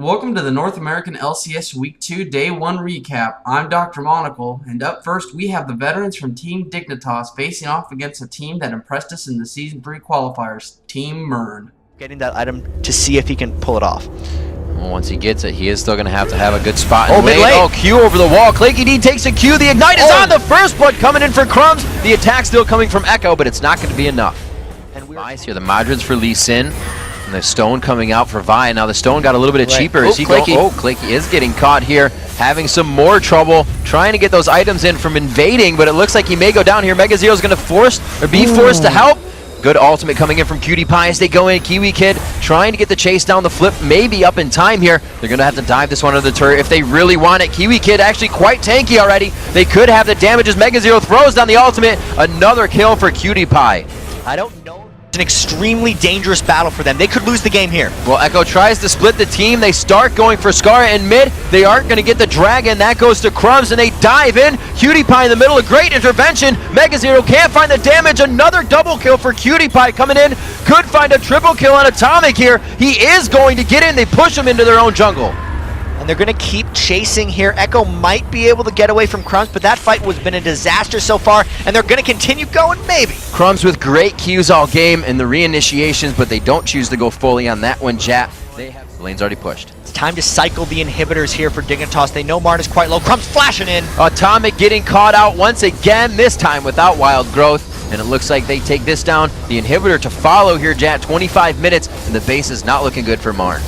Welcome to the North American LCS Week 2 Day 1 recap. I'm Dr. Monocle, and up first we have the veterans from Team Dignitas facing off against a team that impressed us in the Season 3 qualifiers, Team Mern. Getting that item to see if he can pull it off. Well, once he gets it, he is still going to have a good spot. Oh, mid lane. Oh, Q over the wall. Claky D takes a Q. The Ignite is on. The first blood coming in for Crumbs. The attack still coming from Echo, but it's not going to be enough. And we're nice here. The Madrids for Lee Sin. And the Stone coming out for Vi. Now the Stone got a little bit cheaper. Is he Claky? Oh, Claky is getting caught here, having some more trouble trying to get those items in from invading, but it looks like he may go down here. Mega Zero is going to be forced to help. Good ultimate coming in from Cutie Pie as they go in. Kiwi Kid trying to get the chase down the flip, maybe up in time here. They're going to have to dive this one under the turret if they really want it. Kiwi Kid actually quite tanky already. They could have the damage as Mega Zero throws down the ultimate. Another kill for Cutie Pie. I don't know. It's an extremely dangerous battle for them. They could lose the game here. Well, Echo tries to split the team. They start going for Scar in mid. They aren't going to get the dragon. That goes to Crumbs, and they dive in. Cutie Pie in the middle, a great intervention. Mega Zero can't find the damage. Another double kill for Cutie Pie coming in. Could find a triple kill on Atomic here. He is going to get in. They push him into their own jungle. And they're going to keep chasing here. Echo might be able to get away from Crumbs, but that fight has been a disaster so far, and they're going to continue going, maybe. Crumbs with great Qs all game in the reinitiations, but they don't choose to go fully on that one, Jat. The lane's already pushed. It's time to cycle the inhibitors here for Dignitas. They know Mern is quite low. Crumbs flashing in. Atomic getting caught out once again, this time without Wild Growth. And it looks like they take this down. The inhibitor to follow here, Jat. 25 minutes, and the base is not looking good for Mern.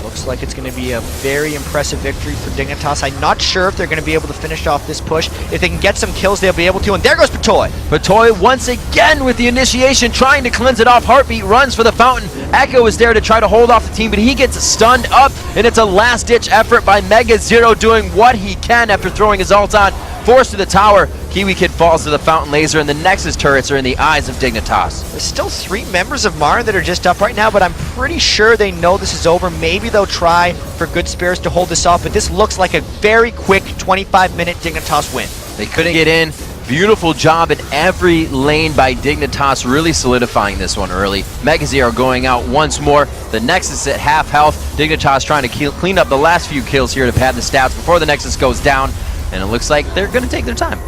Looks like it's going to be a very impressive victory for Dignitas. I'm not sure if they're going to be able to finish off this push. If they can get some kills, they'll be able to. And there goes Patoy. Patoy once again with the initiation, trying to cleanse it off. Heartbeat runs for the fountain. Echo is there to try to hold off the team, but he gets stunned up, and it's a last-ditch effort by Mega Zero doing what he can after throwing his ult on. Forced to the tower. Kiwi Kid falls to the fountain laser, and the Nexus turrets are in the eyes of Dignitas. There's still 3 members of Mern that are just up right now, but I'm pretty sure they know this is over. Maybe they'll try for good spirits to hold this off, but this looks like a very quick 25-minute Dignitas win. They couldn't get in. Beautiful job in every lane by Dignitas, really solidifying this one early. Mega Zero going out once more. The Nexus at half health. Dignitas trying to clean up the last few kills here to pad the stats before the Nexus goes down. And it looks like they're going to take their time.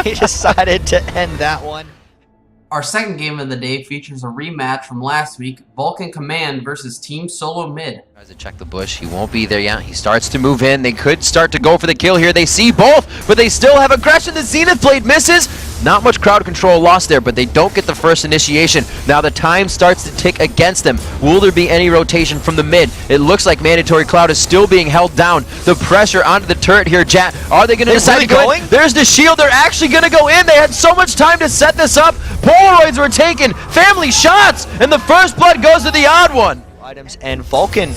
They decided to end that one. Our second game of the day features a rematch from last week, Vulcun Command versus Team Solo Mid. Tries to check the bush. He won't be there yet. He starts to move in. They could start to go for the kill here. They see both, but they still have aggression. The Zenith Blade misses. Not much crowd control lost there, but they don't get the first initiation. Now the time starts to tick against them. Will there be any rotation from the mid? It looks like Mandatory Cloud is still being held down. The pressure onto the turret here, Jat. Are they going to decide to go in? There's the shield. They're actually going to go in. They had so much time to set this up. Polaroids were taken. Family shots. And the first blood goes to the odd one. Items and Vulcun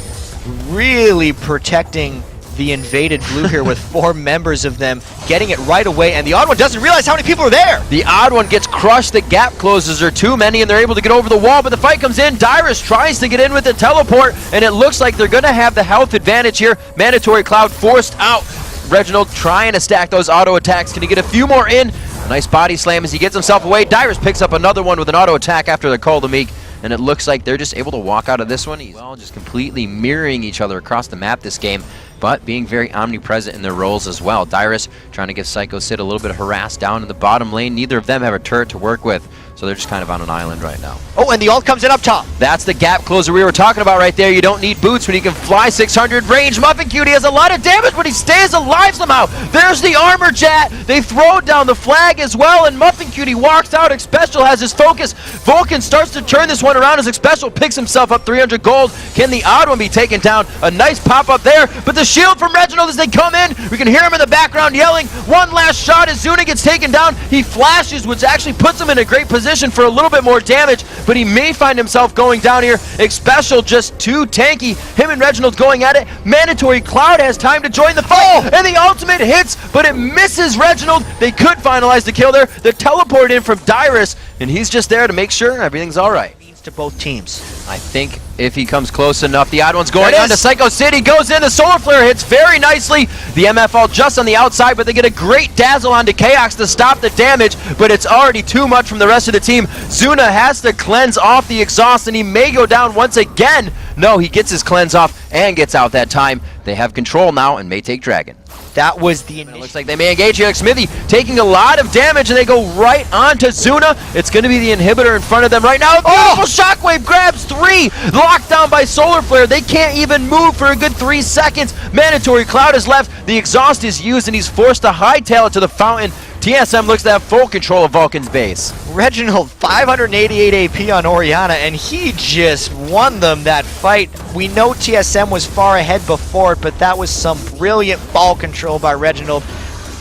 really protecting the invaded blue here with 4 members of them getting it right away, and the odd one doesn't realize how many people are there. The odd one gets crushed. The gap closes are too many, and they're able to get over the wall, but the fight comes in. Dyrus tries to get in with the teleport, and it looks like they're going to have the health advantage here. Mandatory Cloud forced out. Reginald trying to stack those auto attacks. Can he get a few more in? A nice body slam as he gets himself away. Dyrus picks up another one with an auto attack after the call to Meek. And it looks like they're just able to walk out of this one. Well, just completely mirroring each other across the map this game, but being very omnipresent in their roles as well. Dyrus trying to give Psycho Sid a little bit of harass down in the bottom lane. Neither of them have a turret to work with, so they're just kind of on an island right now. Oh, and the ult comes in up top. That's the gap closer we were talking about right there. You don't need boots when you can fly 600 range. Muffin Cutie has a lot of damage, but he stays alive somehow. There's the armor, Jat. They throw down the flag as well, and Muffin Cutie walks out. Xpecial has his focus. Vulcun starts to turn this one around as Xpecial picks himself up 300 gold. Can the odd one be taken down? A nice pop up there, but the shield from Reginald as they come in. We can hear him in the background yelling. One last shot as Zuna gets taken down. He flashes, which actually puts him in a great position for a little bit more damage, but he may find himself going down here. Xpecial just too tanky. Him and Reginald going at it. Mandatory Cloud has time to join the fight, and the ultimate hits, but it misses Reginald. They could finalize the kill there. They're teleported in from Dyrus, and he's just there to make sure everything's all right. To both teams. I think if he comes close enough, the odd one's going on to Psycho City, goes in, the Solar Flare hits very nicely. The MFL just on the outside, but they get a great dazzle onto Chaos to stop the damage, but it's already too much from the rest of the team. Zuna has to cleanse off the exhaust, and he may go down once again. No, he gets his cleanse off and gets out that time. They have control now and may take Dragon. That was the It looks like they may engage here. Smithy taking a lot of damage, and they go right onto Zuna. It's going to be the inhibitor in front of them right now. Beautiful shockwave grabs 3. Locked down by Solar Flare. They can't even move for a good 3 seconds. Mandatory Cloud is left. The exhaust is used, and he's forced to hightail it to the fountain. TSM looks to have full control of Vulcan's base. Reginald, 588 AP on Orianna, and he just won them that fight. We know TSM was far ahead before it, but that was some brilliant ball control by Reginald.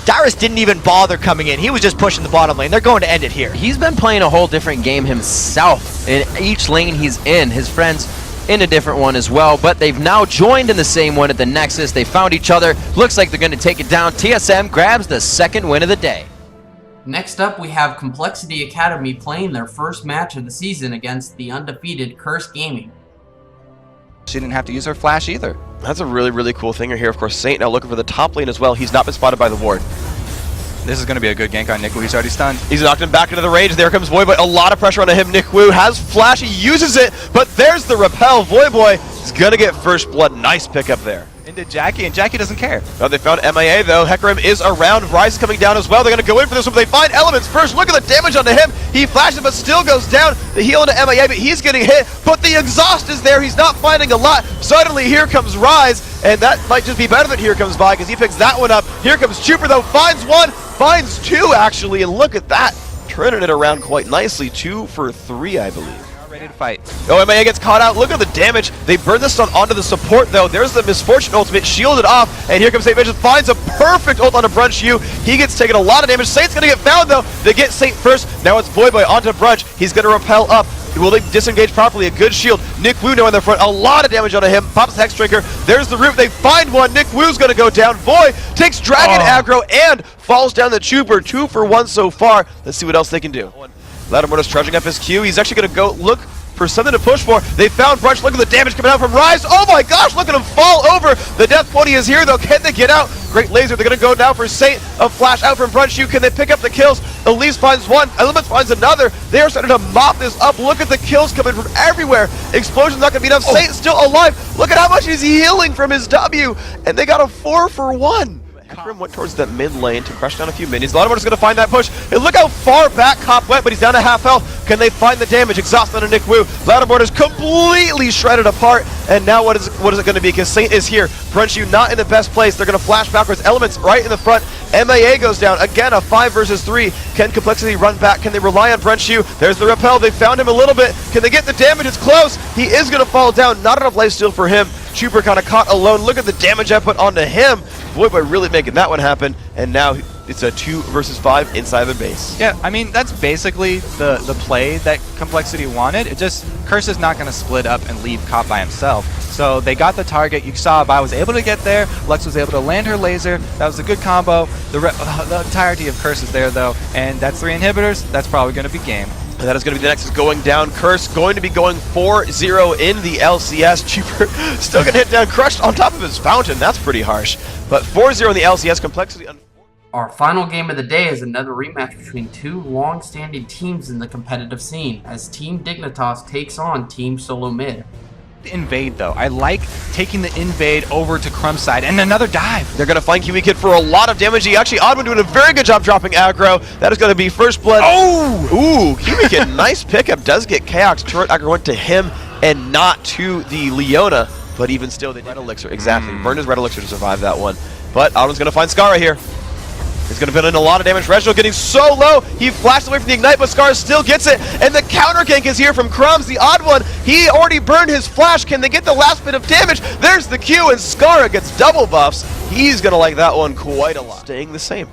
Dyrus didn't even bother coming in. He was just pushing the bottom lane. They're going to end it here. He's been playing a whole different game himself. In each lane he's in, his friends in a different one as well, but they've now joined in the same one at the Nexus. They found each other. Looks like they're going to take it down. TSM grabs the second win of the day. Next up, we have Complexity Academy playing their first match of the season against the undefeated Curse Gaming. She didn't have to use her flash either. That's a really, really cool thing here. Of course, Saint now looking for the top lane as well. He's not been spotted by the ward. This is going to be a good gank on Nick Wu. He's already stunned. He's knocked him back into the range. There comes Voyboy. A lot of pressure on him. Nick Wu has flash. He uses it, but there's the repel. Voyboy is going to get first blood. Nice pickup there. Into Jackie, and Jackie doesn't care. Oh, they found MIA, though. Hecarim is around. Rise is coming down as well. They're going to go in for this one, but they find Elements first. Look at the damage onto him. He flashes, but still goes down. The heal into MIA, but he's getting hit. But the exhaust is there. He's not finding a lot. Suddenly, here comes Rise, and that might just be better than Here Comes Vi, because he picks that one up. Here comes Chuper, though. Finds one, finds 2, actually, and look at that. Turning it around quite nicely. 2 for 3, I believe. Ready to fight. Oh, MIA gets caught out. Look at the damage. They burn this stun onto the support, though. There's the Misfortune ultimate shielded off, and here comes Saint Vision. Finds a perfect ult onto Brunch U. He gets taken a lot of damage. Saint's going to get found, though. They get Saint first. Now it's Voyboy onto Brunch. He's going to repel up. Will they disengage properly? A good shield. Nick Wu now in the front. A lot of damage onto him. Pops Hex Drinker. There's the root. They find one. Nick Wu's going to go down. Voy takes Dragon aggro and falls down the Chuper. 2 for 1 so far. Let's see what else they can do. Lattimorta's charging up his Q. He's actually going to go look for something to push for. They found Brunch. Look at the damage coming out from Rise. Oh my gosh, look at him fall over. The death 20 is here, though. Can they get out? Great laser. They're going to go now for Saint. A flash out from Brunch. Can they pick up the kills? Elise finds one. Elements finds another. They are starting to mop this up. Look at the kills coming from everywhere. Explosion's not going to be enough. Saint's still alive. Look at how much he's healing from his W. And they got a 4 for 1. Hecarim went towards that mid lane to crush down a few minions. Lattimorta's going to find that push. And look how far back Cop went, but he's down to half health. Can they find the damage? Exhaust onto Nick Wu. Lattimorta's completely shredded apart. And now what is it going to be? Because Saint is here. Brunch U not in the best place. They're going to flash backwards. Elements right in the front. MIA goes down. Again, a 5 versus 3. Can Complexity run back? Can they rely on Brunch U? There's the repel. They found him a little bit. Can they get the damage? It's close. He is going to fall down. Not enough lifesteal for him. Chuper kind of caught alone. Look at the damage I put onto him. Voyboy really making that one happen. And now it's a 2 versus 5 inside the base. Yeah, I mean, that's basically the play that Complexity wanted. It just, Curse is not going to split up and leave Cop by himself. So they got the target. You saw Vi was able to get there. Lux was able to land her laser. That was a good combo. The entirety of Curse is there, though. And that's 3 inhibitors. That's probably going to be game. And that is going to be the Nexus going down. Curse going to be going 4-0 in the LCS. Chuper still going to hit down. Crushed on top of his fountain. That's pretty harsh. But 4-0 in the LCS. Complexity. Our final game of the day is another rematch between 2 long-standing teams in the competitive scene, as Team Dignitas takes on Team Solo Mid. Invade, though. I like taking the invade over to Crumb's side, and another dive. They're going to find Kiwi Kid for a lot of damage. He actually, Oddman doing a very good job dropping aggro. That is going to be first blood. Oh! Ooh, Kiwi Kid, nice pickup. Does get Chaos. Turret aggro went to him and not to the Leona, but even still, they Red Elixir. Exactly. Burned his Red Elixir to survive that one. But Oddman's going to find Skara here. He's going to put in a lot of damage. Reginald getting so low. He flashed away from the Ignite, but Scar still gets it. And the counter gank is here from Crumbs, the odd one. He already burned his flash. Can they get the last bit of damage? There's the Q, and Skara gets double buffs. He's going to like that one quite a lot. Staying the same.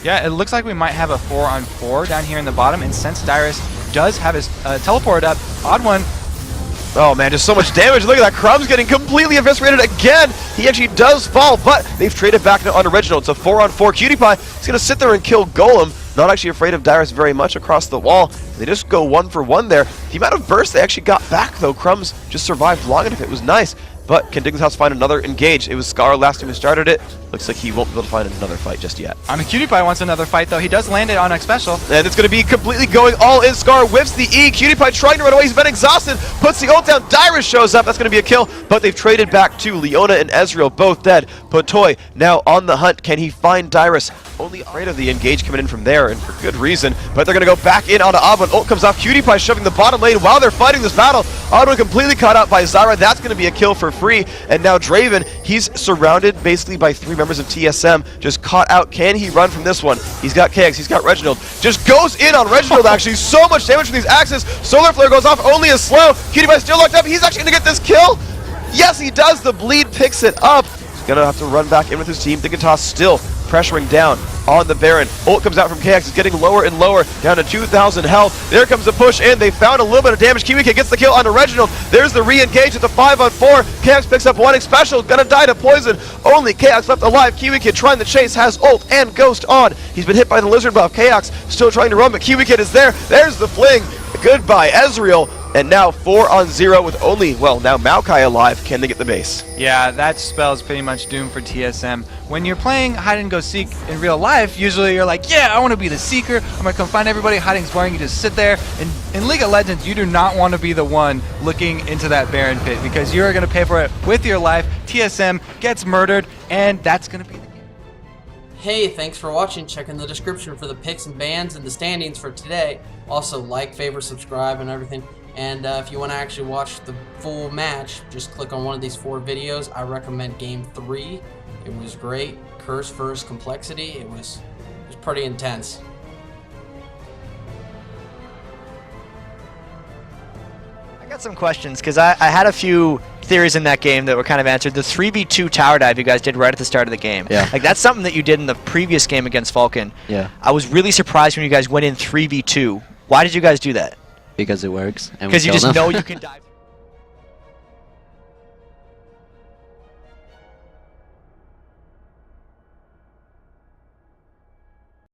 Yeah, it looks like we might have a 4-on-4 down here in the bottom. And since Dyrus does have his teleport up, Odd One. Oh man, just so much damage. Look at that. Crumbs getting completely eviscerated again. He actually does fall, but they've traded back on Original. It's a 4-on-4. Cutie Pie is going to sit there and kill Golem. Not actually afraid of Dyrus very much across the wall. They just go 1 for 1 there. The amount of burst they actually got back, though, Crumbs just survived long enough. It was nice. but can Dignitas find another engage? It was Scar last time who started it. Looks like he won't be able to find another fight just yet. I mean, Cutie Pie wants another fight, though. He does land it on X Special. And it's going to be completely going all in. Scar whips the E. Cutie Pie trying to run away. He's been exhausted. Puts the ult down. Dyrus shows up. That's going to be a kill. But they've traded back to Leona and Ezreal, both dead. Potoy now on the hunt. Can he find Dyrus? Only afraid of the engage coming in from there, and for good reason. But they're going to go back in onto Odwin. Ult comes off. Cutie Pie shoving the bottom lane while they're fighting this battle. Odwin completely caught out by Zyra. That's going to be a kill for free. And now Draven, he's surrounded basically by 3 members of TSM. Just caught out. Can he run from this one? He's got KX. He's got Reginald. Just goes in on Reginald, actually. So much damage from these axes. Solar Flare goes off only as slow. Cutie Pie still locked up. He's actually going to get this kill. Yes, he does. The bleed picks it up. He's going to have to run back in with his team. Dignitas still pressuring down on the Baron. Ult comes out from KX. It's getting lower and lower, down to 2,000 health. There comes the push in. They found a little bit of damage. KiwiKid gets the kill onto Reginald. There's the re-engage at the 5-on-4. KX picks up 1 special. Gonna die to poison. Only KX left alive. KiwiKid trying to chase, has ult and Ghost on. He's been hit by the Lizard buff. KX still trying to run, but KiwiKid is there. There's the fling. Goodbye, Ezreal. And now 4-on-0 with only, well, now Maokai alive. Can they get the base? Yeah, that spell's pretty much doomed for TSM. When you're playing hide and go seek in real life, usually you're like, yeah, I want to be the seeker. I'm going to come find everybody. Hiding's boring. You just sit there. And in League of Legends, you do not want to be the one looking into that Baron pit because you're going to pay for it with your life. TSM gets murdered, and that's going to be the game. Hey, thanks for watching. Check in the description for the picks and bans and the standings for today. Also, like, favorite, subscribe, and everything. And if you want to actually watch the full match, just click on one of these 4 videos. I recommend Game 3. It was great. Curse versus Complexity. It was pretty intense. I got some questions because I had a few theories in that game that were kind of answered. The 3v2 tower dive you guys did right at the start of the game. Yeah. Like that's something that you did in the previous game against Vulcun. Yeah. I was really surprised when you guys went in 3v2. Why did you guys do that? Because it works. Because you just know you can dive.